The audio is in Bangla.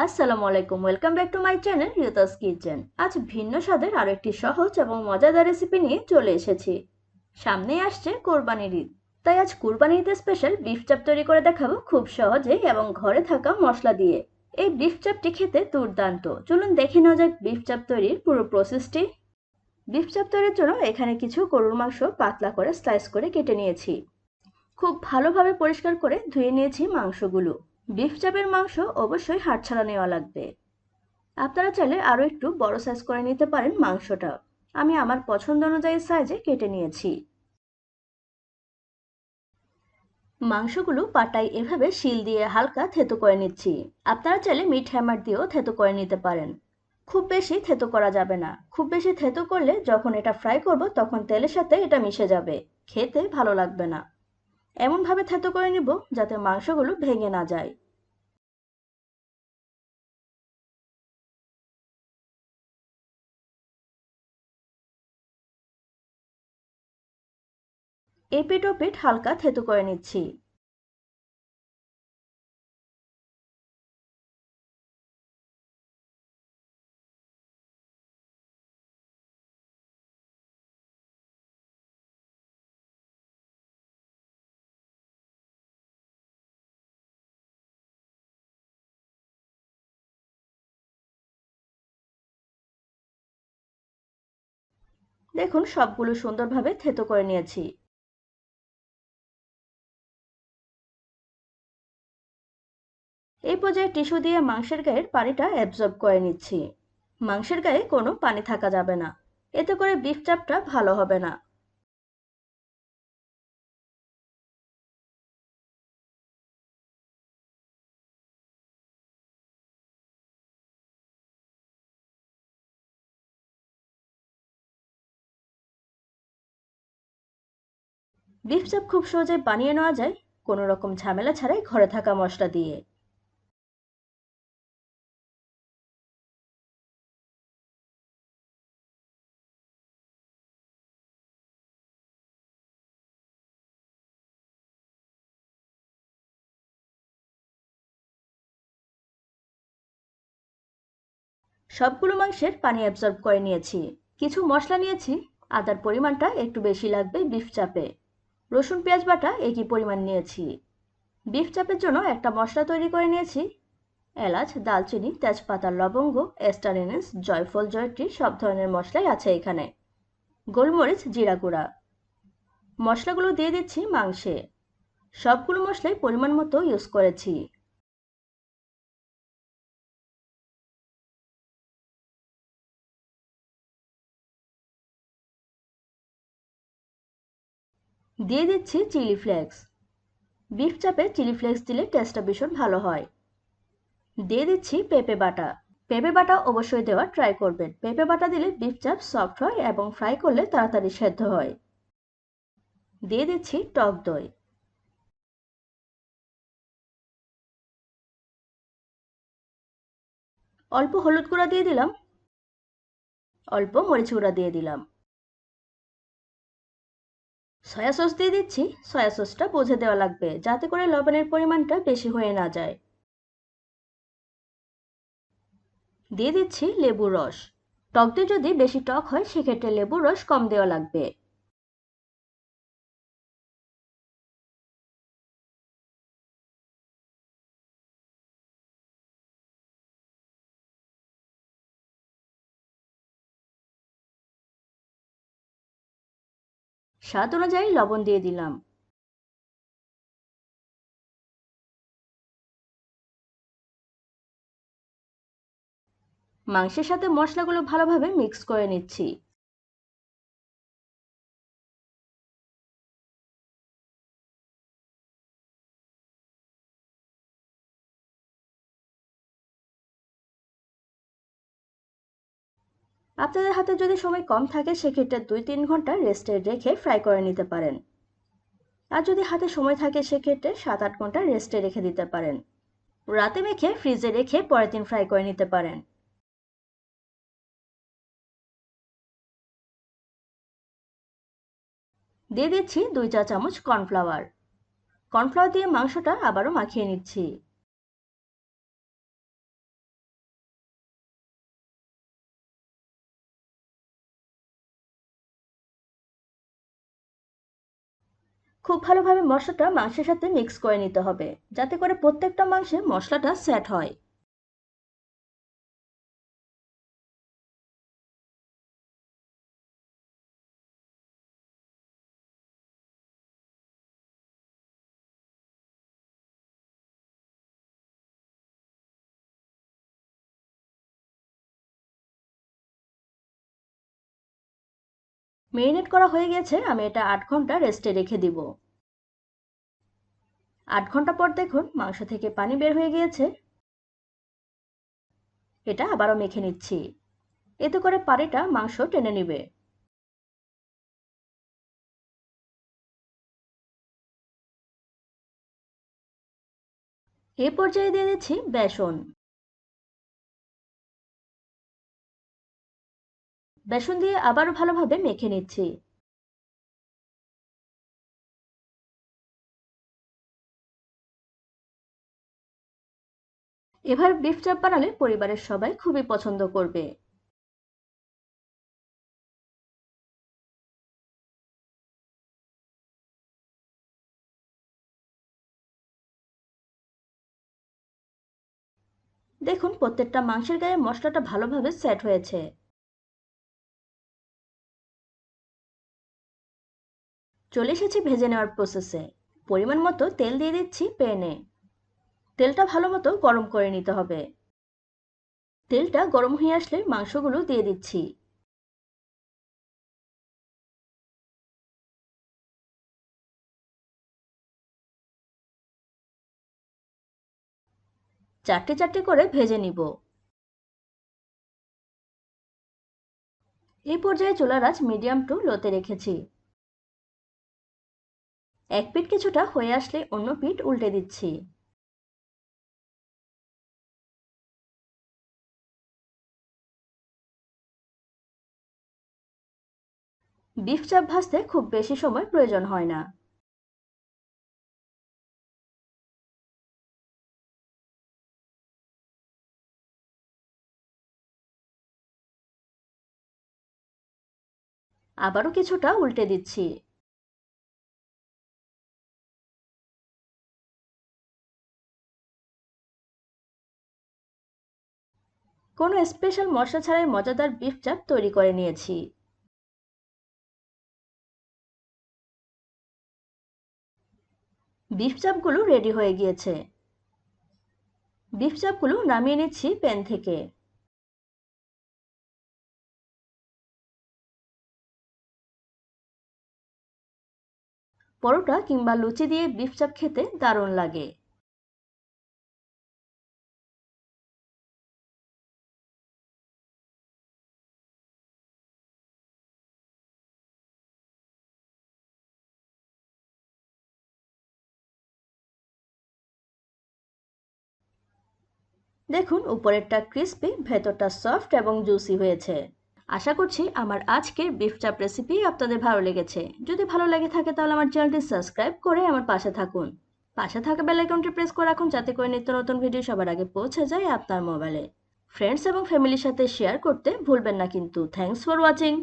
আসসালামু আলাইকুম, welcome back to my channel Riyatas kitchen. আজ ভিন্ন স্বাদের আরো একটি সহজ এবং মজাদার রেসিপি নিয়ে চলে এসেছি। সামনেই আসছে কোরবানির ঈদ, তাই আজ কোরবানির ঈদের স্পেশাল বিফ চাপ তৈরি করে দেখাবো খুব সহজে এবং ঘরে থাকা মশলা দিয়ে। এই বিফ চাপটি খেতে দুর্দান্ত। চলুন দেখে নেওয়া যাক বিফ চাপ তৈরির পুরো প্রসেসটি। বিফ চাপ তৈরির জন্য এখানে কিছু গরুর মাংস পাতলা করে স্লাইস করে কেটে নিয়েছি। খুব ভালোভাবে পরিষ্কার করে ধুয়ে নিয়েছি মাংসগুলো। বিফ চাপের মাংস অবশ্যই হাড় ছাড়া নেওয়া লাগবে। আপনারা চাইলে আরো একটু বড় সাইজ করে নিতে পারেন মাংসটা। আমি আমার পছন্দ অনুযায়ী সাইজে কেটে নিয়েছি। মাংসগুলো পাটায় এভাবে শিল দিয়ে হালকা থেতো করে নিচ্ছি। আপনারা চাইলে মিট হ্যামার দিয়েও থেতো করে নিতে পারেন। খুব বেশি থেতো করা যাবে না, খুব বেশি থেতো করলে যখন এটা ফ্রাই করব তখন তেলের সাথে এটা মিশে যাবে, খেতে ভালো লাগবে না। এমন ভাবে থেতো করে নিব যাতে মাংসগুলো ভেঙে না যায়। এপিট ওপিট হালকা থেতো করে নিচ্ছি। দেখুন সবগুলো সুন্দরভাবে থেতো করে নিয়েছি। এই পর্যায়ে টিস্যু দিয়ে মাংসের গায়ের পানিটা অ্যাবজর্ব করে নিচ্ছি। মাংসের গায়ে কোনো পানি থাকা যাবে না, এতে করে বিফ চাপটা ভালো হবে না। বিফ চাপ খুব সহজে বানিয়ে নেওয়া যায় কোনো রকম ঝামেলা ছাড়াই ঘরে থাকা মশলা দিয়ে। সবগুলো মাংসের পানি অ্যাবজর্ব করে নিয়েছি। কিছু মশলা নিয়েছি। আদার পরিমাণটা একটু বেশি লাগবে বিফ চাপে। রসুন পেঁয়াজ বাটা একই পরিমাণ নিয়েছি। বিফ চাপের জন্য একটা মশলা তৈরি করে নিয়েছি। এলাচ, দালচিনি, তেজপাতা, লবঙ্গ, স্টার এনিস, জয়ফল, জয়ত্রী সব ধরনের মশলাই আছে এখানে। গোলমরিচ, জিরা গুঁড়া। মশলাগুলো দিয়ে দিচ্ছি মাংসে। সবগুলো মশলাই পরিমাণ মতো ইউজ করেছি। দিয়ে দিচ্ছি চিলি ফ্লেক্স। বিফ চাপে চিলি ফ্লেক্স দিলে টেস্টটা ভীষণ ভালো হয়। দিয়ে দিচ্ছি পেঁপে বাটা। পেঁপে বাটা অবশ্যই দেওয়ার ট্রাই করবেন। পেঁপে বাটা দিলে বিফ চাপ সফট হয় এবং ফ্রাই করলে তাড়াতাড়ি সেদ্ধ হয়। দিয়ে দিচ্ছি টক দই। অল্প হলুদ গুঁড়া দিয়ে দিলাম। অল্প মরিচ গুঁড়া দিয়ে দিলাম। সয়া সস দিয়ে দিচ্ছি। সয়া সসটা বুঝে দেওয়া লাগবে যাতে করে লবণের পরিমাণটা বেশি হয়ে না যায়। দিয়ে দিচ্ছি লেবুর রস। টক দই যদি বেশি টক হয় সেক্ষেত্রে লেবুর রস কম দেওয়া লাগবে। স্বাদ অনুযায়ী লবণ দিয়ে দিলাম। মাংসের সাথে মশলাগুলো ভালোভাবে মিক্স করে নিচ্ছি। আপনাদের হাতে যদি সময় কম থাকে সেক্ষেত্রে 2-3 ঘন্টা রেস্টে রেখে ফ্রাই করে নিতে পারেন। আর যদি হাতে সময় থাকে সেক্ষেত্রে 7-8 ঘন্টা রেস্টে রেখে দিতে পারেন। রাতে মেখে ফ্রিজে রেখে পরের দিন ফ্রাই করে নিতে পারেন। দিয়ে দিচ্ছি 2 চা চামচ কর্নফ্লাওয়ার। কর্নফ্লাওয়ার দিয়ে মাংসটা আবারও মাখিয়ে নিচ্ছি। খুব ভালোভাবে মশলাটা মাংসের সাথে মিক্স করে নিতে হবে, যাতে করে প্রত্যেকটা মাংসে মশলাটা সেট হয়। মেরিনেট করা হয়ে গেছে, আমি এটা 8 ঘন্টা রেস্টে রেখে দিব। 8 ঘন্টা পর দেখুন মাংস থেকে পানি বের হয়ে গিয়েছে। এটা আবারও মেখে নিচ্ছি, এতে করে পানিটা মাংস টেনে নিবে। এই পর্যায়ে দিয়ে দিচ্ছি বেসন। বেসন দিয়ে আবারও ভালোভাবে মেখে নিচ্ছি। এবার বিফ চাপ বানালে পরিবারের সবাই খুবই পছন্দ করবে। দেখুন প্রত্যেকটা মাংসের গায়ে মশলাটা ভালোভাবে সেট হয়েছে। চলে এসেছি ভেজে নেওয়ার প্রসেসে। পরিমাণ মতো তেল দিয়ে দিচ্ছি প্যানে। তেলটা ভালো মতো গরম করে নিতে হবে। তেলটা গরম হয়ে আসলে মাংসগুলো দিয়ে দিচ্ছি। চারটে চারটে করে ভেজে নিব। এই পর্যায়ে চুলার আঁচ মিডিয়াম টু লোতে রেখেছি। এক পিঠ কিছুটা হয়ে আসলে অন্য পিঠ উল্টে দিচ্ছি। বিফ চাপ ভাজতে খুব বেশি সময় প্রয়োজন হয় না। আবারও কিছুটা উল্টে দিচ্ছি। কোনো স্পেশাল মশলা ছাড়াই মজাদার বিফ চাপ তৈরি করে নিয়েছি। বিফ চাপগুলো রেডি হয়ে গিয়েছে। বিফ চাপগুলো নামিয়ে নিচ্ছি প্যান থেকে। পরোটা কিংবা লুচি দিয়ে বিফ চাপ খেতে দারুণ লাগে। দেখুন উপরেরটা ক্রিস্পি, ভেতরটা সফট এবং জুসি হয়েছে। আশা করছি আমার আজকের বিফ চাপ রেসিপি আপনাদের ভালো লেগেছে। যদি ভালো লেগে থাকে তাহলে আমার চ্যানেলটি সাবস্ক্রাইব করে আমার পাশে থাকুন। পাশে থাকা বেল আইকনটি প্রেস করে রাখুন, যাতে করে নিত্য নতুন ভিডিও সবার আগে পৌঁছে যায় আপনার মোবাইলে। ফ্রেন্ডস এবং ফ্যামিলির সাথে শেয়ার করতে ভুলবেন না কিন্তু। Thanks for watching.